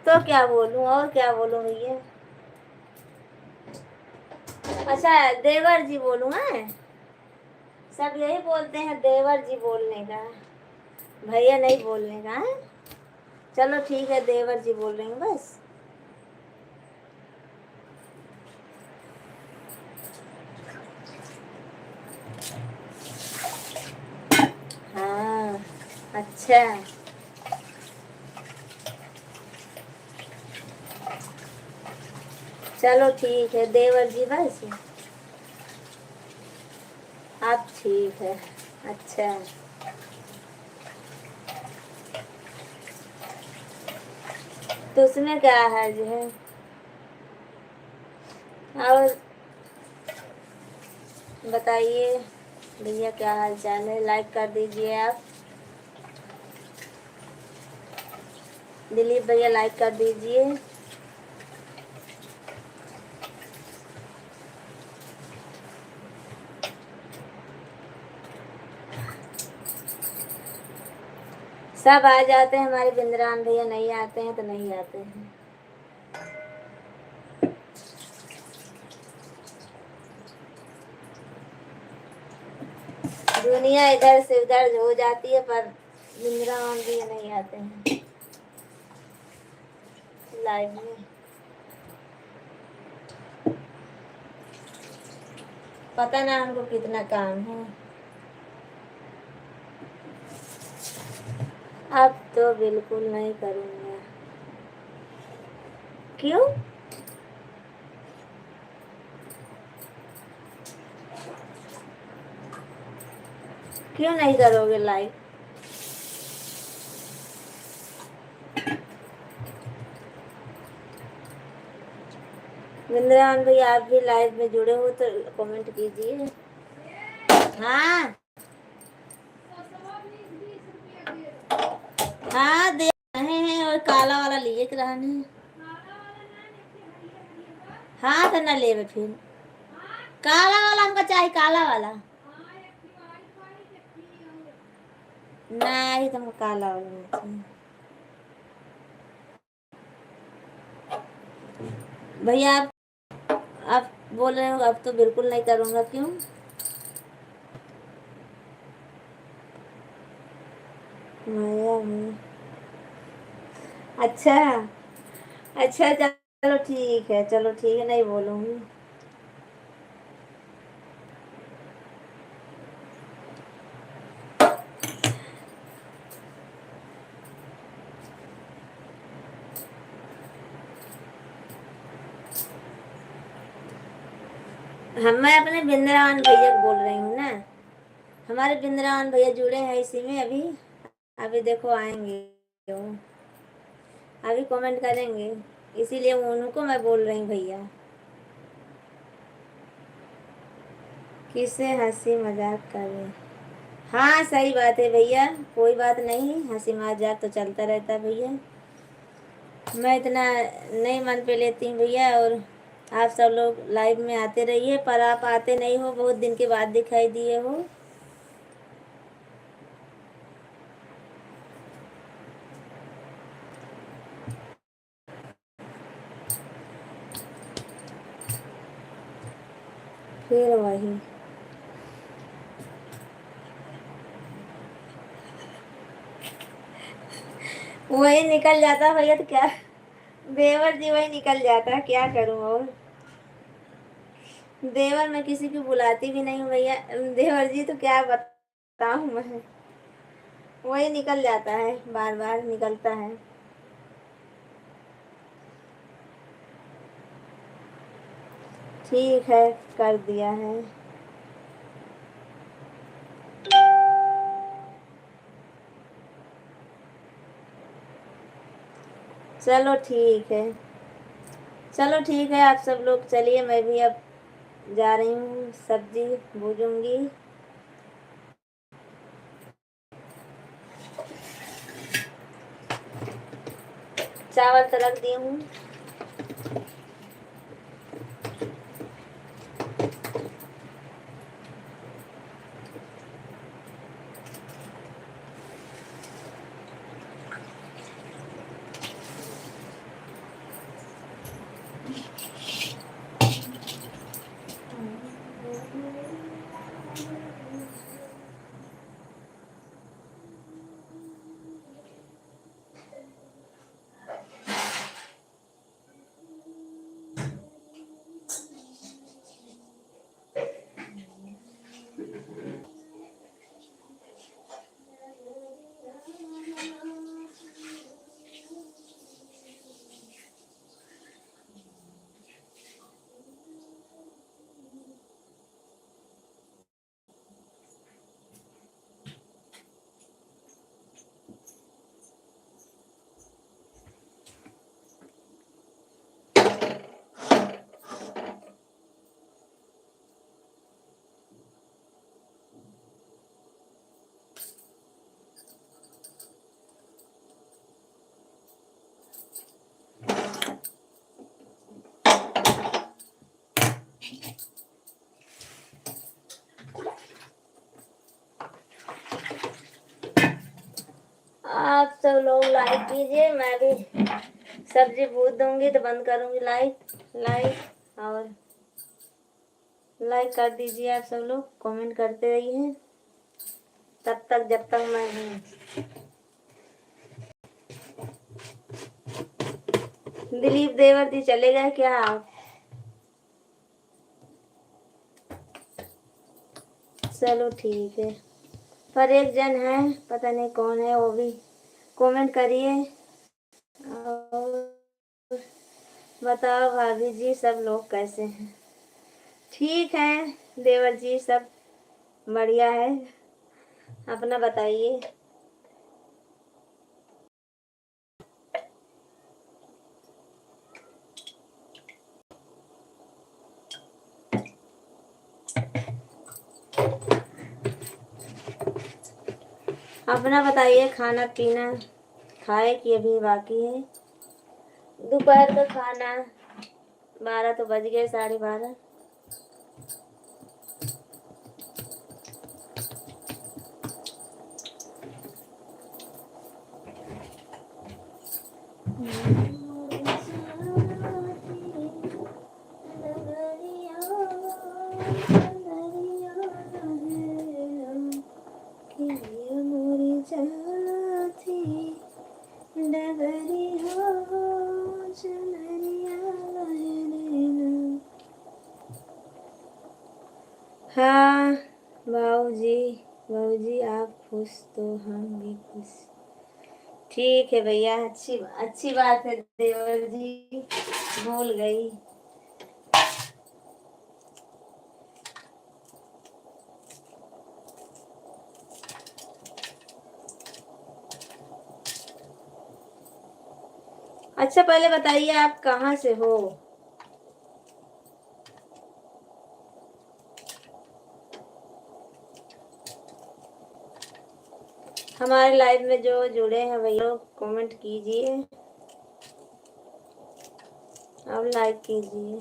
तो क्या बोलूं, और क्या बोलूं भैया? अच्छा, देवर जी बोलूं? है, सब यही बोलते हैं देवर जी बोलने का, भैया नहीं बोलने का है। चलो ठीक है, देवर जी बोल रही हूँ बस। हाँ, अच्छा, चलो ठीक है देवर जी बस। आप ठीक है। अच्छा, तो उसमें क्या हर्ज है? और बताइए भैया क्या हाल चाल है? लाइक कर दीजिए आप। दिलीप भैया लाइक कर दीजिए। सब आ जाते हैं हमारे बिंद्रान भैया, नहीं आते हैं तो नहीं आते हैं। दुनिया इधर से उधर हो जाती है, पर बिंद्रान भैया नहीं आते हैं लाइव में। पता ना हमको कितना काम है। अब तो बिल्कुल नहीं करूँगा। क्यों? क्यों नहीं करोगे लाइव? बिंद्रान भैया आप भी लाइव में जुड़े हो तो कमेंट कीजिए। हाँ, हाँ दे रहे हैं, और काला वाला लिए के रहने। हाँ तो न लेवे फिर, काला वाला हमको चाहिए, काला वाला। नहीं तुमको काला वाला चाहिए। भैया आप बोल रहे हो अब तो बिल्कुल नहीं करूँगा, क्यों? माया में। अच्छा अच्छा, चलो ठीक है, चलो ठीक है, नहीं बोलूँगी। हम मैं अपने बिंद्रावन भैया को बोल रही हूँ ना। हमारे बिंद्रावन भैया जुड़े हैं इसी में अभी। अभी देखो आएंगे वो, अभी कमेंट करेंगे, इसीलिए उनको मैं बोल रही हूँ भैया। किससे हंसी मजाक करे? हाँ सही बात है भैया, कोई बात नहीं, हंसी मजाक तो चलता रहता है भैया। मैं इतना नहीं मन पे लेती हूँ भैया। और आप सब लोग लाइव में आते रहिए, पर आप आते नहीं हो, बहुत दिन के बाद दिखाई दिए हो। फिर वही निकल जाता भैया, तो क्या, देवर जी वही निकल जाता, क्या करूँ और। देवर मैं किसी को बुलाती भी नहीं हूँ भैया, देवर जी तो क्या बताऊँ मैं, वही निकल जाता है, बार बार निकलता है। ठीक है, कर दिया है। चलो ठीक है, चलो ठीक है, आप सब लोग चलिए, मैं भी अब जा रही हूँ, सब्जी भूजूंगी। चावल तो रख दी हूँ। आप सब लोग लाइक कीजिए, मैं भी सब्जी भूज दूंगी तो बंद करूंगी लाइट। लाइक और लाइक कर दीजिए, आप सब लोग कमेंट करते रहिए तब तक जब तक मैं हूँ। दिलीप देवर जी चले गए क्या आप? चलो ठीक है, पर एक जन है, पता नहीं कौन है, वो भी कमेंट करिए। और बताओ भाभी जी सब लोग कैसे हैं? ठीक है देवर जी, सब बढ़िया है, अपना बताइए। अपना बताइए, खाना पीना खाए कि अभी बाकी है। दोपहर का खाना 12 तो बज गए, 12:30। हाँ बाबूजी आप खुश तो हम भी खुश। ठीक है भैया, अच्छी अच्छी बात है देवर जी, भूल गई। अच्छा पहले बताइए आप कहाँ से हो? हमारे लाइव में जो जुड़े हैं भैया कमेंट कीजिए और लाइक कीजिए।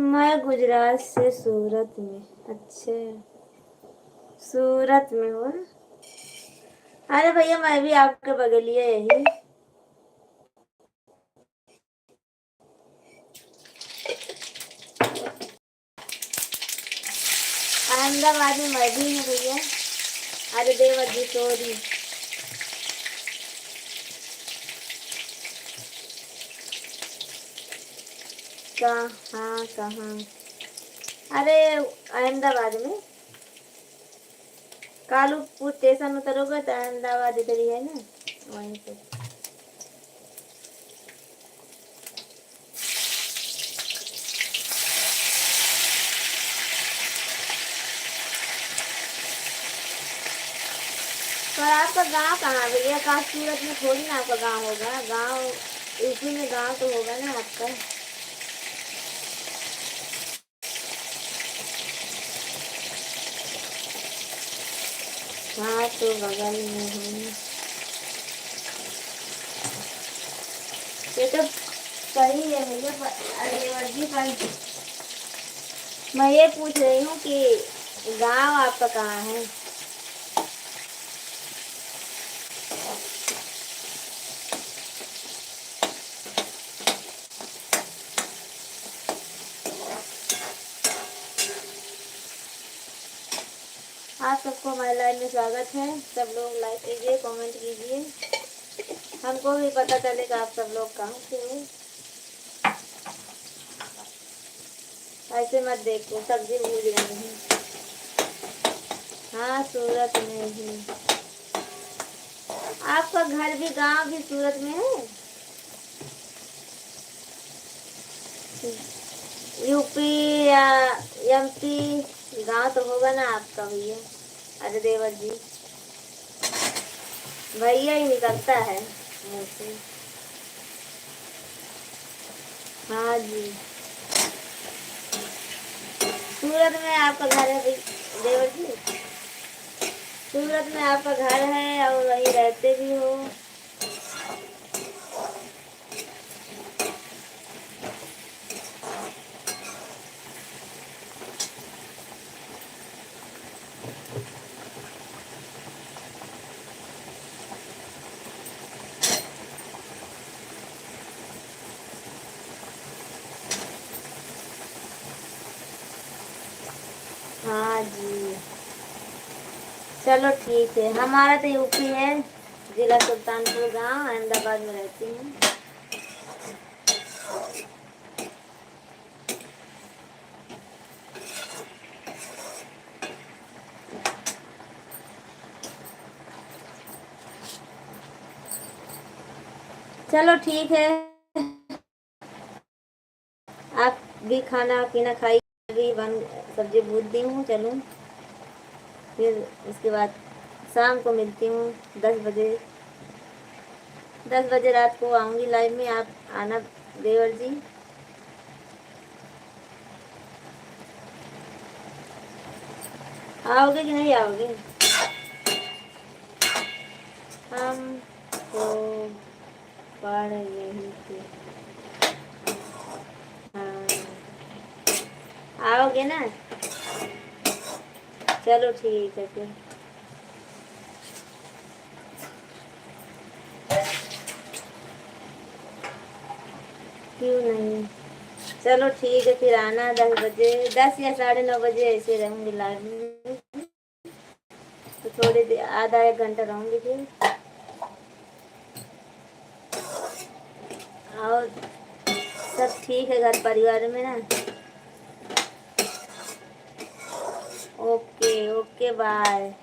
मैं गुजरात से सूरत में। अच्छा सूरत में हो? अरे भैया मैं भी आपके बगलिए यही अहमदाबाद में मैं भी हूँ भैया। अरे देवर जी सॉरी। कहाँ? अरे अहमदाबाद में कालूपुर स्टेशन उतरोगे तो अहमदाबाद इधर ही है ना, वहीं पे। पर आपका गांव कहाँ है भैया? कहाँ सूरत में थोड़ी ना आपका गांव होगा। गांव यूपी में गांव तो होगा ना आपका। हाँ तो बगल में हूँ। ये तो सही है भैया। अरे जी पर मैं ये पूछ रही हूँ कि गांव आपका कहाँ है? आप सबको हमारे लाइव में स्वागत है। सब लोग लाइक कीजिए, कमेंट कीजिए, हमको भी पता चलेगा आप सब लोग कहाँ से हो। ऐसे मत देखो, सब्जी भूल रही हूँ। हाँ सूरत में ही। आपका घर भी गांव भी सूरत में है? यूपी या एमपी गांव तो होगा ना आपका भैया। अरे देवर जी भैया ही निकलता है मुंह से। हाँ जी सूरत में आपका घर है देवर जी? सूरत में आपका घर है और वहीं रहते भी हो? हाँ जी चलो ठीक है। हमारा तो यूपी है, जिला सुल्तानपुर, गांव अहमदाबाद में रहती हूँ। चलो ठीक है, आप भी खाना पीना खाइए। अभी बन सब्जी भून दी हूँ। चलूँ फिर उसके बाद शाम को मिलती हूँ 10 बजे। 10 बजे रात को आऊँगी लाइव में, आप आना देवर जी। आओगे कि नहीं आओगे? हम तो पढ़ रही थी। हाँ, आओगे ना? चलो ठीक है फिर। क्यों नहीं, चलो ठीक है फिर आना 10 बजे, 10 या 9:30 बजे ऐसे रहूँगी लाइव में। तो थोड़ी देर, आधा 1 घंटा रहूँगी फिर। और सब ठीक है घर परिवार में ना? Okay okay bye.